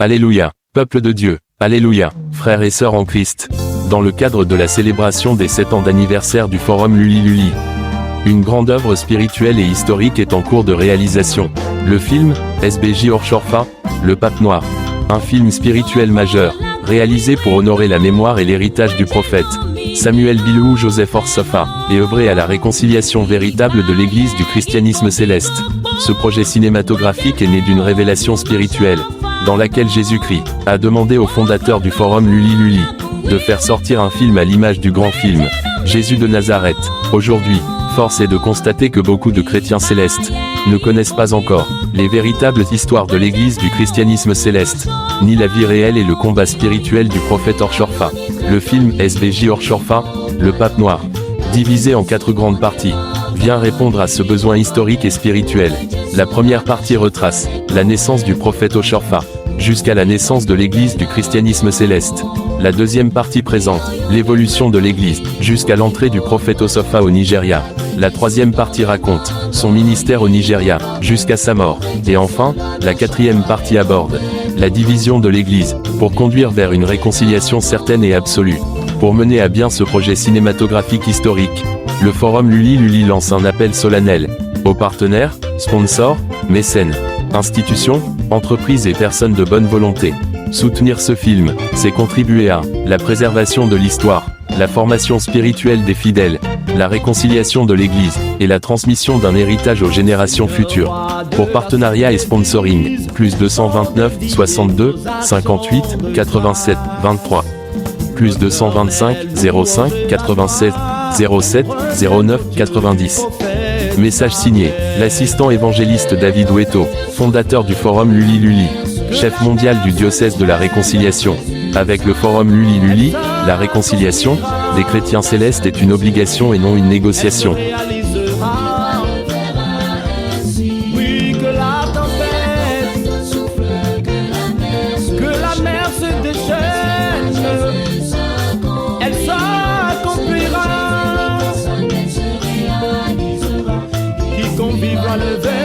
Alléluia, peuple de Dieu, Alléluia, frères et sœurs en Christ. Dans le cadre de la célébration des 7 ans d'anniversaire du Forum Luli Luli, une grande œuvre spirituelle et historique est en cours de réalisation. Le film, SBJ Orchorfa, Le Pape Noir. Un film spirituel majeur, réalisé pour honorer la mémoire et l'héritage du prophète Samuel Bilou Joseph Orchorfa, et œuvrer à la réconciliation véritable de l'Église du christianisme céleste. Ce projet cinématographique est né d'une révélation spirituelle, dans laquelle Jésus-Christ a demandé au fondateur du Forum Luli Luli de faire sortir un film à l'image du grand film Jésus de Nazareth. Aujourd'hui, force est de constater que beaucoup de chrétiens célestes ne connaissent pas encore les véritables histoires de l'Église du christianisme céleste, ni la vie réelle et le combat spirituel du prophète Orchorfa. Le film SBJ Orchorfa, Le Pape Noir, divisé en 4 grandes parties, vient répondre à ce besoin historique et spirituel. La première partie retrace la naissance du prophète Orchorfa, jusqu'à la naissance de l'Église du christianisme céleste. La deuxième partie présente l'évolution de l'Église, jusqu'à l'entrée du prophète Orchorfa au Nigeria. La troisième partie raconte son ministère au Nigeria, jusqu'à sa mort. Et enfin, la quatrième partie aborde la division de l'Église, pour conduire vers une réconciliation certaine et absolue. Pour mener à bien ce projet cinématographique historique, le Forum Luli Luli lance un appel solennel aux partenaires, sponsors, mécènes, institutions, entreprises et personnes de bonne volonté. Soutenir ce film, c'est contribuer à la préservation de l'histoire, la formation spirituelle des fidèles, la réconciliation de l'Église, et la transmission d'un héritage aux générations futures. Pour partenariat et sponsoring, plus 229 62 58 87 23. Plus 225 05 96 07 09 90. Message signé, l'assistant évangéliste David Ouetto, fondateur du Forum Luli Luli, chef mondial du diocèse de la réconciliation. Avec le Forum Luli Luli, la réconciliation des chrétiens célestes est une obligation et non une négociation. Oui, que la tempête, que la mer se déchaîne, elle s'accomplira. Quiconque vivra le verre